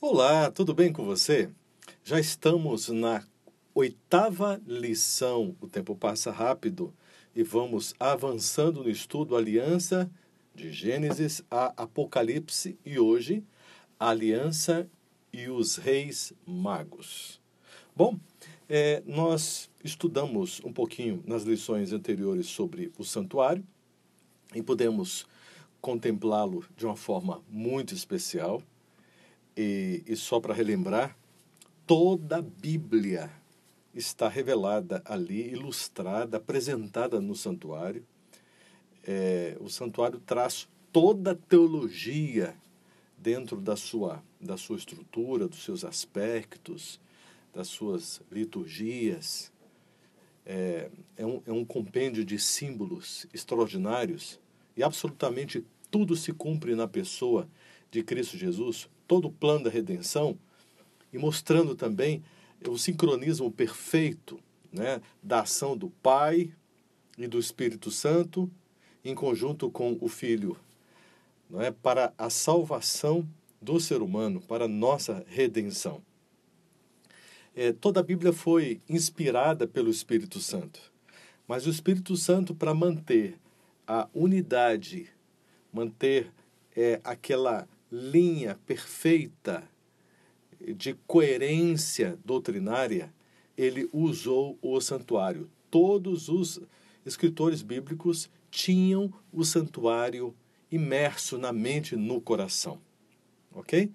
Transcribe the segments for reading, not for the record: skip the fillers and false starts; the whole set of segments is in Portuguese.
Olá, tudo bem com você? Já estamos na 8ª lição. O tempo passa rápido e vamos avançando no estudo Aliança de Gênesis a Apocalipse e hoje a Aliança e os Reis Magos. Bom, nós estudamos um pouquinho nas lições anteriores sobre o santuário e podemos contemplá-lo de uma forma muito especial. E só para relembrar, toda a Bíblia está revelada ali, ilustrada, apresentada no santuário. O santuário traz toda a teologia dentro da sua estrutura, dos seus aspectos, das suas liturgias. É um compêndio de símbolos extraordinários e absolutamente tudo se cumpre na pessoa de Cristo Jesus, todo o plano da redenção, e mostrando também o sincronismo perfeito, né, da ação do Pai e do Espírito Santo, em conjunto com o Filho, não é, para a salvação do ser humano, para a nossa redenção. Toda a Bíblia foi inspirada pelo Espírito Santo, mas o Espírito Santo, para manter a unidade, manter aquela linha perfeita de coerência doutrinária, ele usou o santuário. Todos os escritores bíblicos tinham o santuário imerso na mente e no coração. Ok?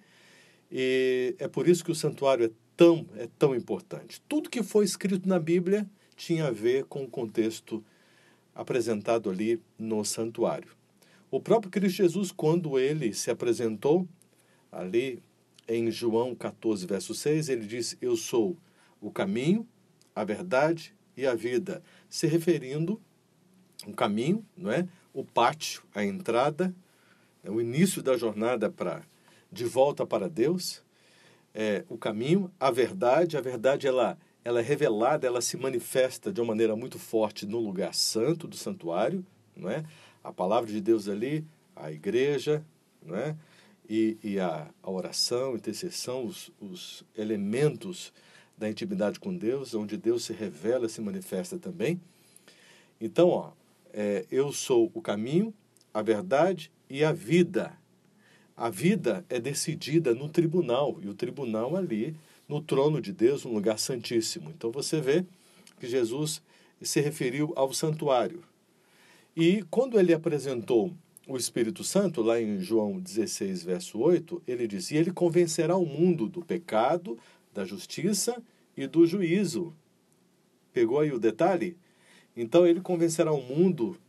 E é por isso que o santuário é tão importante. Tudo que foi escrito na Bíblia tinha a ver com o contexto apresentado ali no santuário. O próprio Cristo Jesus, quando ele se apresentou, ali em João 14, verso 6, ele disse: eu sou o caminho, a verdade e a vida, se referindo ao caminho, não é? O pátio, a entrada, o início da jornada de volta para Deus, o caminho, a verdade ela é revelada, ela se manifesta de uma maneira muito forte no lugar santo do santuário, não é? A palavra de Deus ali, a igreja, não é? E a oração, a intercessão, os elementos da intimidade com Deus, onde Deus se revela, se manifesta também. Então, eu sou o caminho, a verdade e a vida. A vida é decidida no tribunal, e o tribunal ali, no trono de Deus, um lugar santíssimo. Então você vê que Jesus se referiu ao santuário. E quando ele apresentou o Espírito Santo, lá em João 16, verso 8, ele diz: e ele convencerá o mundo do pecado, da justiça e do juízo. Pegou aí o detalhe? Então ele convencerá o mundo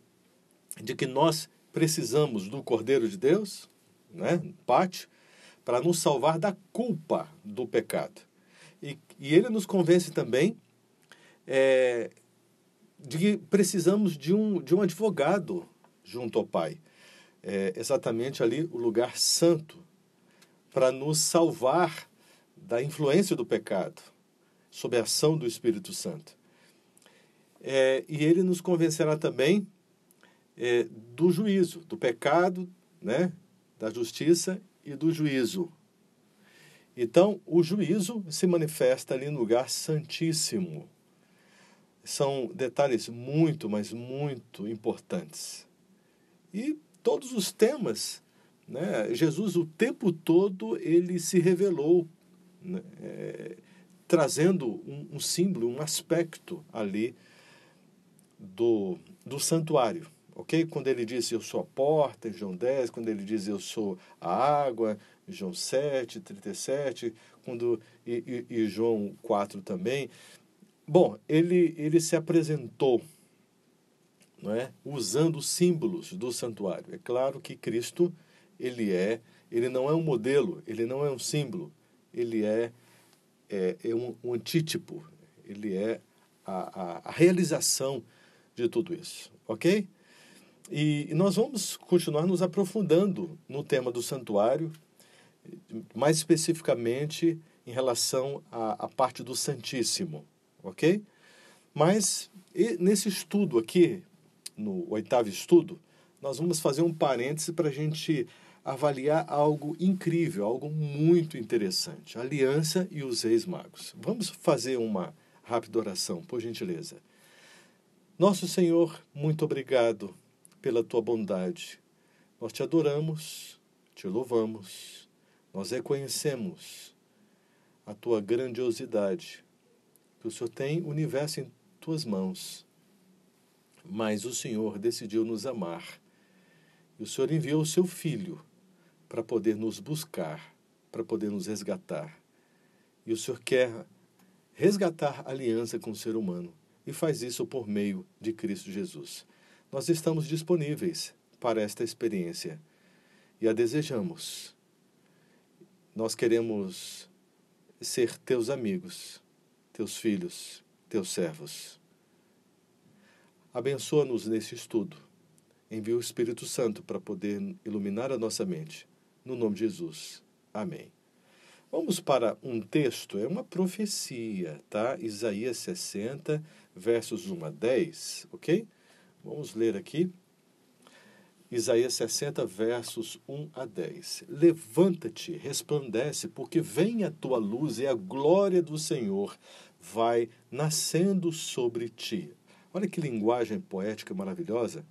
de que nós precisamos do Cordeiro de Deus, né, pátio, para nos salvar da culpa do pecado. E ele nos convence também de que precisamos de um advogado junto ao Pai. Exatamente ali o lugar santo, para nos salvar da influência do pecado, sob a ação do Espírito Santo. E ele nos convencerá também do juízo, do pecado, né, da justiça e do juízo. Então, o juízo se manifesta ali no lugar santíssimo. São detalhes muito, mas muito importantes. E todos os temas, né? Jesus, o tempo todo, ele se revelou, né? Trazendo um símbolo, um aspecto ali do santuário. Okay? Quando ele diz eu sou a porta, em João 10, quando ele diz eu sou a água, em João 7, 37, e João 4 também. Bom, ele se apresentou, não é? Usando os símbolos do santuário. É claro que Cristo, ele não é um modelo, ele não é um símbolo, ele é um antítipo, ele é a realização de tudo isso, ok? E nós vamos continuar nos aprofundando no tema do santuário, mais especificamente em relação à parte do Santíssimo, ok? Mas nesse estudo aqui, no 8º estudo, nós vamos fazer um parêntese para a gente avaliar algo incrível, algo muito interessante. A aliança e os reis magos. Vamos fazer uma rápida oração, por gentileza. Nosso Senhor, muito obrigado pela tua bondade. Nós te adoramos, te louvamos, nós reconhecemos a tua grandiosidade, que o Senhor tem o universo em tuas mãos, mas o Senhor decidiu nos amar, e o Senhor enviou o seu Filho para poder nos buscar, para poder nos resgatar, e o Senhor quer resgatar a aliança com o ser humano, e faz isso por meio de Cristo Jesus. Nós estamos disponíveis para esta experiência, e a desejamos. Nós queremos ser teus amigos, teus filhos, teus servos. Abençoa-nos nesse estudo. Envia o Espírito Santo para poder iluminar a nossa mente. No nome de Jesus. Amém. Vamos para um texto, é uma profecia, tá? Isaías 60, versos 1 a 10, ok? Vamos ler aqui. Isaías 60, versos 1 a 10. Levanta-te, resplandece, porque vem a tua luz e a glória do Senhor vai nascendo sobre ti. Olha que linguagem poética maravilhosa.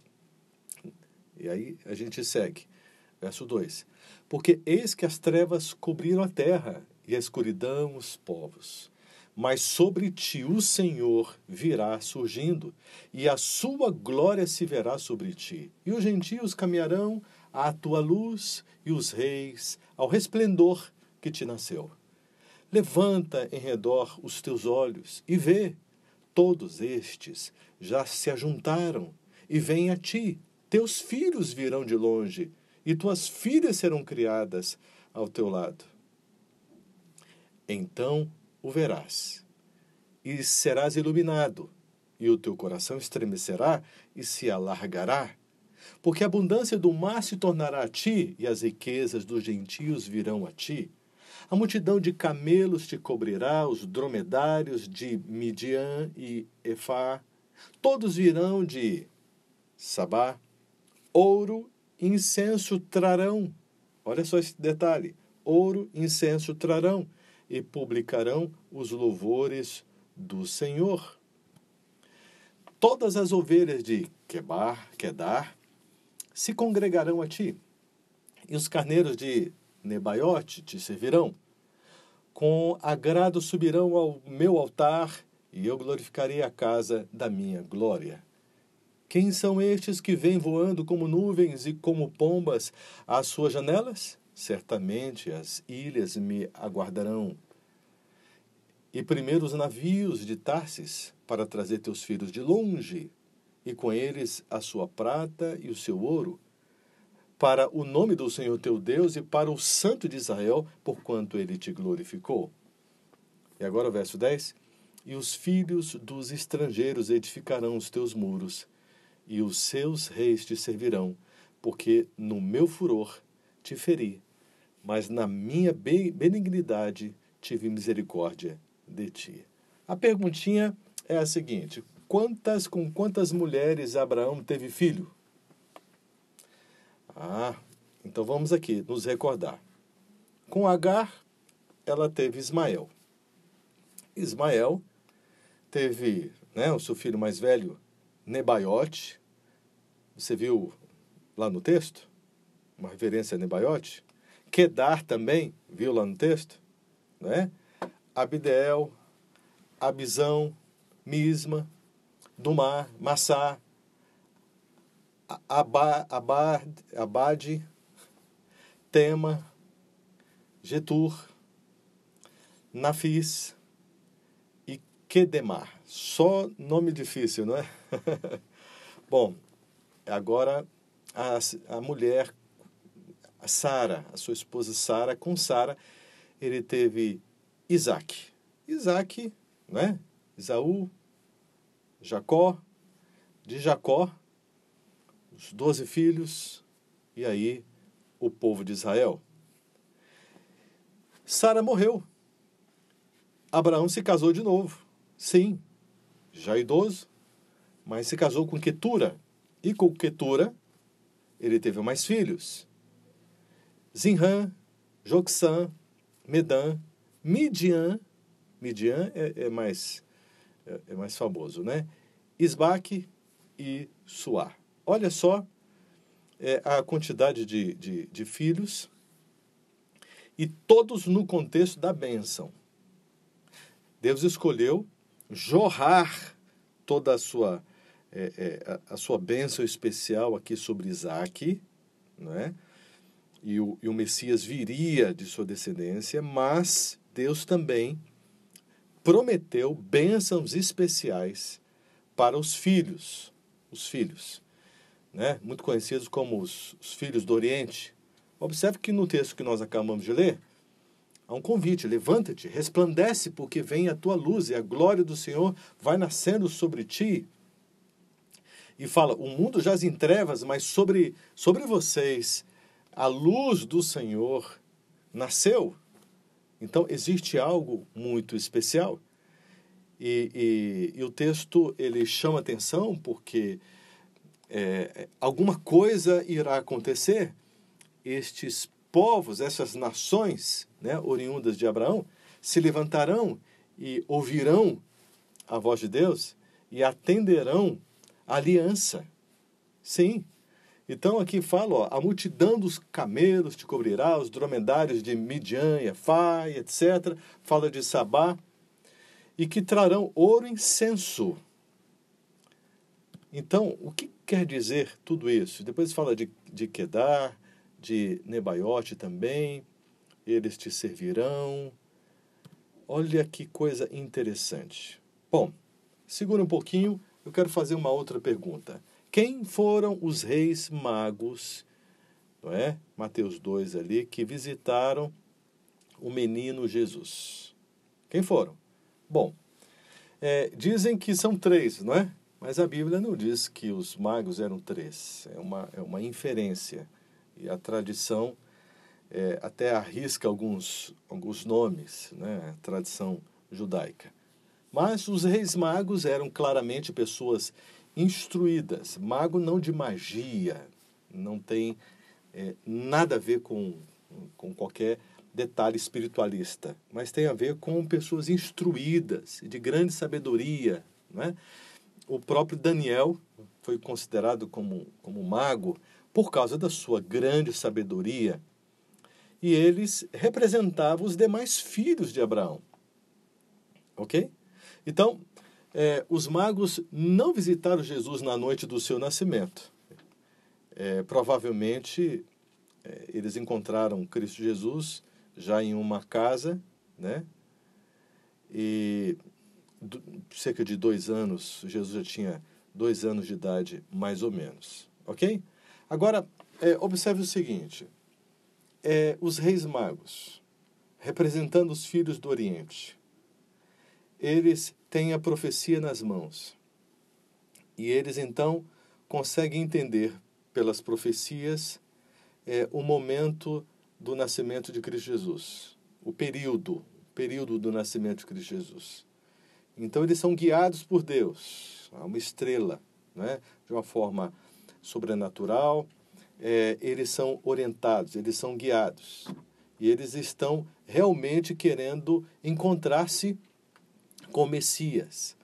E aí a gente segue. Verso 2. Porque eis que as trevas cobriram a terra e a escuridão os povos. Mas sobre ti o Senhor virá surgindo, e a sua glória se verá sobre ti. E os gentios caminharão à tua luz, e os reis ao resplendor que te nasceu. Levanta em redor os teus olhos e vê, todos estes já se ajuntaram, e vêm a ti. Teus filhos virão de longe, e tuas filhas serão criadas ao teu lado. Então o verás, e serás iluminado, e o teu coração estremecerá e se alargará, porque a abundância do mar se tornará a ti, e as riquezas dos gentios virão a ti. A multidão de camelos te cobrirá, os dromedários de Midian e Efá, todos virão de Sabá. Ouro e incenso trarão. Olha só esse detalhe. Ouro e incenso trarão, e publicarão os louvores do Senhor. Todas as ovelhas de Quedar se congregarão a ti, e os carneiros de Nebaiote te servirão. Com agrado subirão ao meu altar, e eu glorificarei a casa da minha glória. Quem são estes que vêm voando como nuvens e como pombas às suas janelas? Certamente as ilhas me aguardarão. E primeiro os navios de Tarsis, para trazer teus filhos de longe, e com eles a sua prata e o seu ouro, para o nome do Senhor teu Deus e para o Santo de Israel, porquanto ele te glorificou. E agora o verso 10. E os filhos dos estrangeiros edificarão os teus muros, e os seus reis te servirão, porque no meu furor te feri, mas na minha benignidade tive misericórdia de ti. A perguntinha é a seguinte: com quantas mulheres Abraão teve filho? Então vamos aqui nos recordar. Com Agar, ela teve Ismael. Ismael teve, o seu filho mais velho, Nebaiote. Você viu lá no texto? Uma referência a Nebaiote. Quedar também, viu lá no texto? Abideel, Abizão, Misma, Dumar, Massá, Abade, Tema, Getur, Nafis e Quedemar. Só nome difícil, não é? Bom, agora a mulher, a Sara, a sua esposa Sara, com Sara, ele teve Isaac. Isaac, Esaú, Jacó, de Jacó, os 12 filhos, e aí o povo de Israel. Sara morreu. Abraão se casou de novo. Sim, já idoso, mas se casou com Quetura. E com Quetura, ele teve mais filhos. Zinrã, Joksã, Medã, Midian é mais famoso, né? Isbaque e Suá. Olha só a quantidade de filhos, e todos no contexto da bênção. Deus escolheu jorrar toda a sua bênção especial aqui sobre Isaque, não é? E o Messias viria de sua descendência, mas Deus também prometeu bênçãos especiais para os filhos, né? Muito conhecidos como os filhos do Oriente. Observe que no texto que nós acabamos de ler, há um convite: levanta-te, resplandece, porque vem a tua luz, e a glória do Senhor vai nascendo sobre ti. E fala, o mundo jaz em trevas, mas sobre vocês a luz do Senhor nasceu. Então, existe algo muito especial. E o texto, ele chama atenção porque alguma coisa irá acontecer. Estes povos, essas nações, né, oriundas de Abraão, se levantarão e ouvirão a voz de Deus e atenderão a aliança. Sim. Então aqui fala, ó, a multidão dos camelos te cobrirá, os dromedários de Midian, Efá, etc. Fala de Sabá. E que trarão ouro e incenso. Então, o que quer dizer tudo isso? Depois fala de Quedar, de Nebaiote também. Eles te servirão. Olha que coisa interessante. Bom, segura um pouquinho, eu quero fazer uma outra pergunta. Quem foram os reis magos, não é? Mateus 2 ali, que visitaram o menino Jesus? Quem foram? Bom, dizem que são 3, não é? Mas a Bíblia não diz que os magos eram 3. É uma inferência. E a tradição até arrisca alguns nomes, né? A tradição judaica. Mas os reis magos eram claramente pessoas instruídas. Mago não de magia, não tem nada a ver com qualquer detalhe espiritualista, mas tem a ver com pessoas instruídas, de grande sabedoria, né? O próprio Daniel foi considerado como mago por causa da sua grande sabedoria, e eles representavam os demais filhos de Abraão. Ok? Então, os magos não visitaram Jesus na noite do seu nascimento. Provavelmente, eles encontraram Cristo Jesus já em uma casa, né? E cerca de 2 anos, Jesus já tinha 2 anos de idade, mais ou menos. Ok? Agora, observe o seguinte. Os reis magos, representando os filhos do Oriente, eles têm a profecia nas mãos. E eles, então, conseguem entender pelas profecias o momento do nascimento de Cristo Jesus, o período do nascimento de Cristo Jesus. Então, eles são guiados por Deus, há uma estrela, né? De uma forma sobrenatural. Eles são orientados, eles são guiados. E eles estão realmente querendo encontrar-se com o Messias.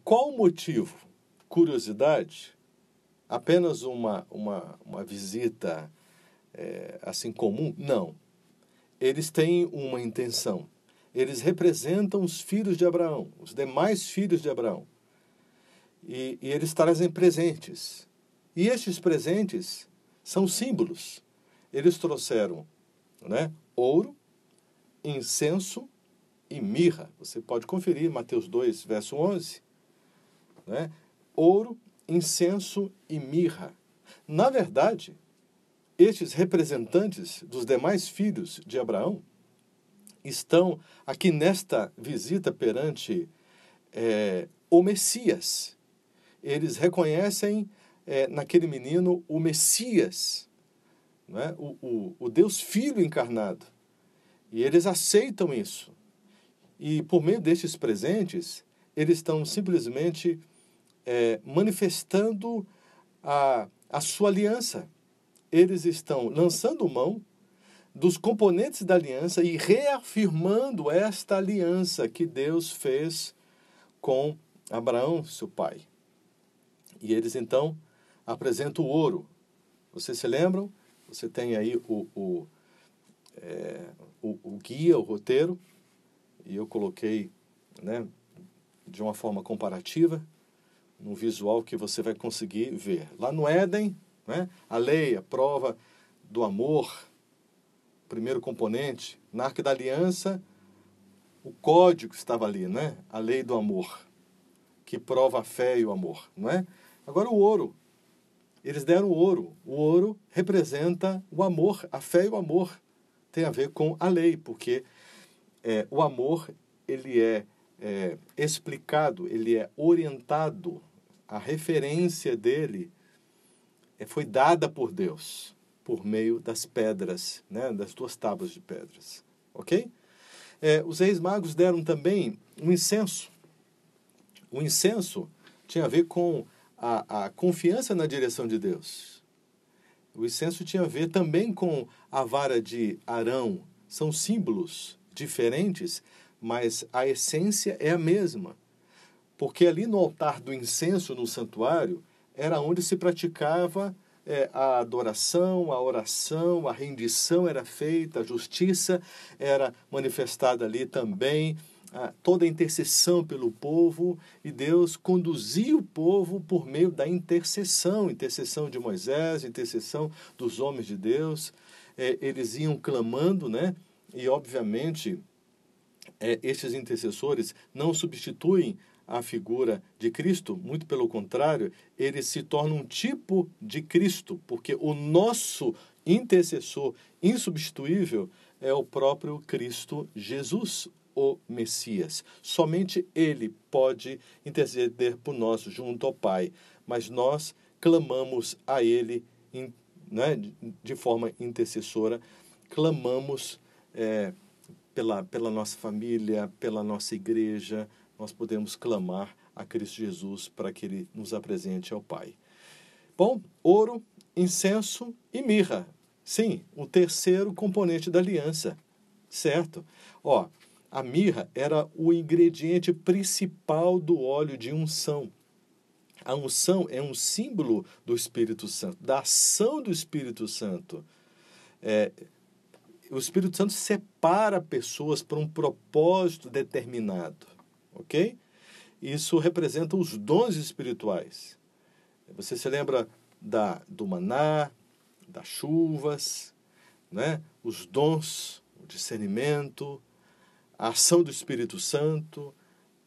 Qual o motivo? Curiosidade? Apenas uma visita assim comum? Não. Eles têm uma intenção. Eles representam os filhos de Abraão, os demais filhos de Abraão. E eles trazem presentes. E estes presentes são símbolos. Eles trouxeram, né, ouro, incenso e mirra. Você pode conferir Mateus 2, verso 11. Né? Ouro, incenso e mirra. Na verdade, estes representantes dos demais filhos de Abraão estão aqui nesta visita perante o Messias. Eles reconhecem naquele menino o Messias, não é? o Deus Filho encarnado. E eles aceitam isso. E por meio destes presentes, eles estão simplesmente manifestando a sua aliança. Eles estão lançando mão dos componentes da aliança e reafirmando esta aliança que Deus fez com Abraão, seu pai. E eles, então, apresentam o ouro. Vocês se lembram? Você tem aí o guia, o roteiro, e eu coloquei, né, de uma forma comparativa, num visual que você vai conseguir ver. Lá no Éden, né, a lei, a prova do amor, primeiro componente. Na Arca da Aliança, o código estava ali, né? A lei do amor, que prova a fé e o amor, não é? Agora o ouro. Eles deram o ouro. O ouro representa o amor, a fé e o amor. Tem a ver com a lei, porque o amor, ele é explicado, ele é orientado, a referência dele foi dada por Deus, por meio das pedras, né, das 2 tábuas de pedras. Ok? Os reis magos deram também um incenso. O incenso tinha a ver com a confiança na direção de Deus. O incenso tinha a ver também com a vara de Arão. São símbolos diferentes, mas a essência é a mesma. Porque ali no altar do incenso, no santuário, era onde se praticava a adoração, a oração, a rendição era feita, a justiça era manifestada ali também, toda a intercessão pelo povo, e Deus conduzia o povo por meio da intercessão de Moisés, intercessão dos homens de Deus. Eles iam clamando, né? E, obviamente, estes intercessores não substituem a figura de Cristo, muito pelo contrário, ele se torna um tipo de Cristo, porque o nosso intercessor insubstituível é o próprio Cristo Jesus, o Messias. Somente ele pode interceder por nós junto ao Pai, mas nós clamamos a ele, né, de forma intercessora, clamamos pela nossa família, pela nossa igreja. Nós podemos clamar a Cristo Jesus para que ele nos apresente ao Pai. Bom, ouro, incenso e mirra. Sim, o terceiro componente da aliança, certo? A mirra era o ingrediente principal do óleo de unção. A unção é um símbolo do Espírito Santo, da ação do Espírito Santo. O Espírito Santo separa pessoas para um propósito determinado. Ok? Isso representa os dons espirituais. Você se lembra do maná, das chuvas, né? Os dons, o discernimento, a ação do Espírito Santo,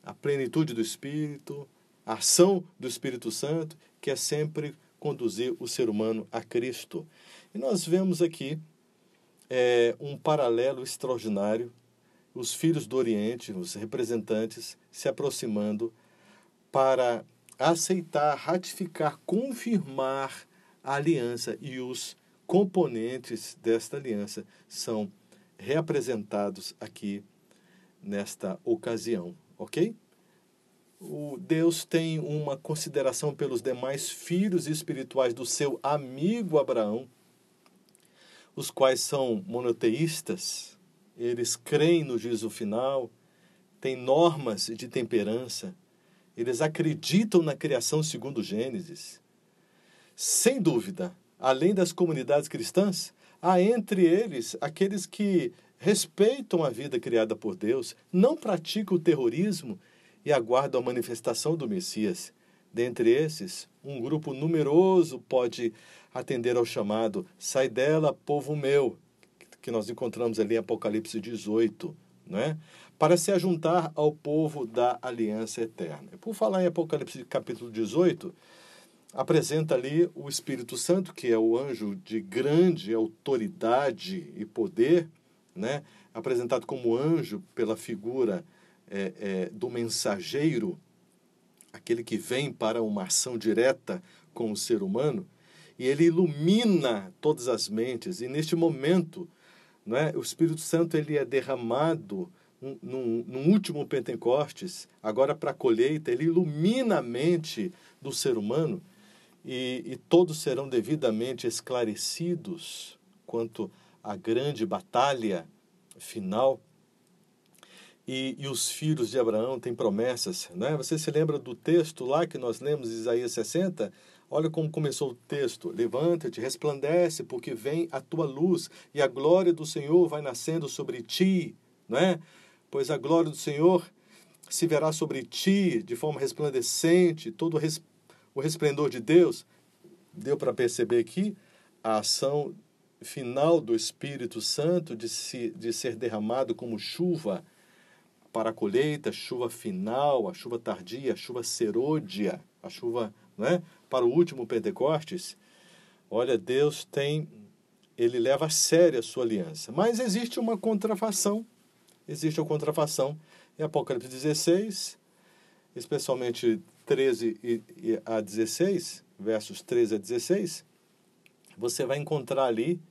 a plenitude do Espírito, a ação do Espírito Santo, que é sempre conduzir o ser humano a Cristo. E nós vemos aqui um paralelo extraordinário, os filhos do Oriente, os representantes, se aproximando para aceitar, ratificar, confirmar a aliança, e os componentes desta aliança são reapresentados aqui nesta ocasião, ok? Deus tem uma consideração pelos demais filhos espirituais do seu amigo Abraão, os quais são monoteístas. Eles creem no juízo final, têm normas de temperança, eles acreditam na criação segundo Gênesis. Sem dúvida, além das comunidades cristãs, há entre eles aqueles que respeitam a vida criada por Deus, não praticam o terrorismo e aguardam a manifestação do Messias. Dentre esses, um grupo numeroso pode atender ao chamado "Sai dela, povo meu", que nós encontramos ali em Apocalipse 18, né? Para se ajuntar ao povo da aliança eterna. Por falar em Apocalipse capítulo 18, apresenta ali o Espírito Santo, que é o anjo de grande autoridade e poder, né? Apresentado como anjo pela figura do mensageiro, aquele que vem para uma ação direta com o ser humano, e ele ilumina todas as mentes, e neste momento, né, o Espírito Santo ele é derramado no último Pentecostes, agora para a colheita, ele ilumina a mente do ser humano, e todos serão devidamente esclarecidos quanto a grande batalha final. E os filhos de Abraão têm promessas, né? Você se lembra do texto lá que nós lemos, Isaías 60? Olha como começou o texto. Levanta-te, resplandece, porque vem a tua luz, e a glória do Senhor vai nascendo sobre ti, né? Pois a glória do Senhor se verá sobre ti de forma resplandecente, todo o resplendor de Deus. Deu para perceber aqui a ação final do Espírito Santo de ser derramado como chuva para a colheita, chuva final, a chuva tardia, a chuva serôdia, a chuva, né, para o último Pentecostes. Olha, Deus ele leva a sério a sua aliança. Mas existe uma contrafação. Existe a contrafação. Em Apocalipse 16, especialmente 13 a 16, versos 13 a 16, você vai encontrar ali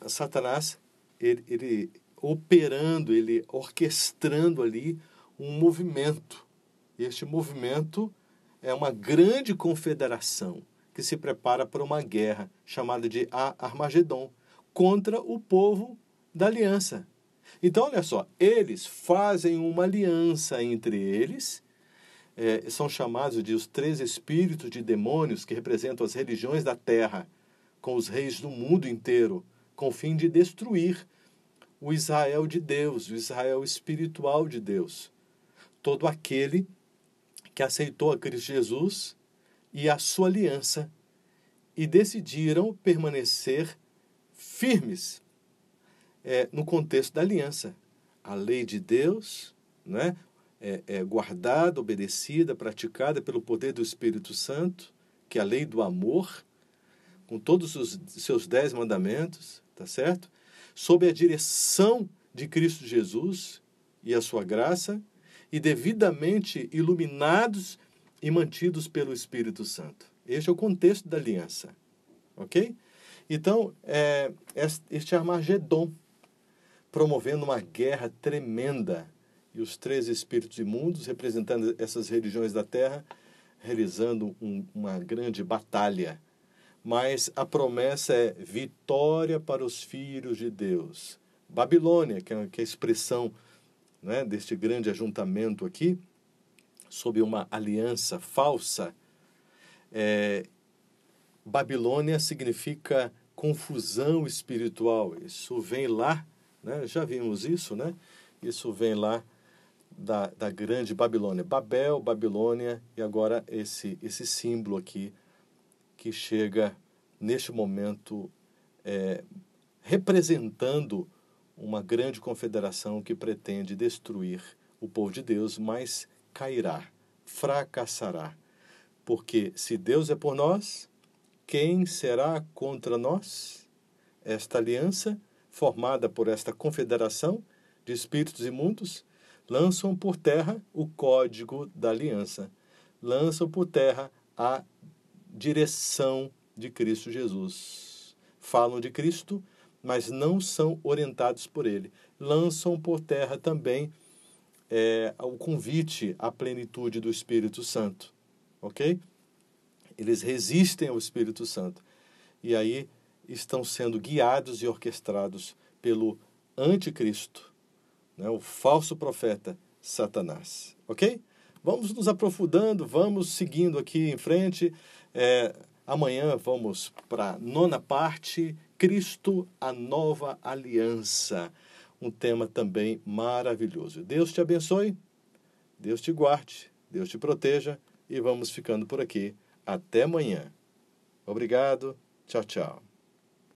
Satanás, ele operando, ele orquestrando ali um movimento. E este movimento é uma grande confederação que se prepara para uma guerra chamada de Armagedon contra o povo da aliança. Então, olha só, eles fazem uma aliança entre eles, são chamados de os 3 espíritos de demônios que representam as religiões da terra, com os reis do mundo inteiro, com o fim de destruir o Israel de Deus, o Israel espiritual de Deus. Todo aquele que aceitou a Cristo Jesus e a sua aliança e decidiram permanecer firmes no contexto da aliança. A lei de Deus, né, guardada, obedecida, praticada pelo poder do Espírito Santo, que é a lei do amor, com todos os seus 10 mandamentos, tá certo? Sob a direção de Cristo Jesus e a sua graça, e devidamente iluminados e mantidos pelo Espírito Santo. Este é o contexto da aliança, ok? Então, este Armagedon, promovendo uma guerra tremenda, e os 3 espíritos imundos, representando essas religiões da terra, realizando uma grande batalha. Mas a promessa é vitória para os filhos de Deus. Babilônia, que é a expressão, né, deste grande ajuntamento aqui, sob uma aliança falsa. Babilônia significa confusão espiritual. Isso vem lá, né? Já vimos isso, né? Isso vem lá da grande Babilônia. Babel, Babilônia, e agora esse símbolo aqui, que chega neste momento representando uma grande confederação que pretende destruir o povo de Deus, mas cairá, fracassará. Porque se Deus é por nós, quem será contra nós? Esta aliança, formada por esta confederação de espíritos imundos, lançam por terra o código da aliança, lançam por terra a direção de Cristo Jesus. Falam de Cristo, mas não são orientados por ele. Lançam por terra também o convite à plenitude do Espírito Santo. Ok? Eles resistem ao Espírito Santo. E aí estão sendo guiados e orquestrados pelo anticristo, né, o falso profeta Satanás. Ok? Vamos nos aprofundando, vamos seguindo aqui em frente. Amanhã vamos para a 9ª parte, Cristo, a nova aliança. Um tema também maravilhoso. Deus te abençoe, Deus te guarde, Deus te proteja e vamos ficando por aqui. Até amanhã. Obrigado. Tchau, tchau.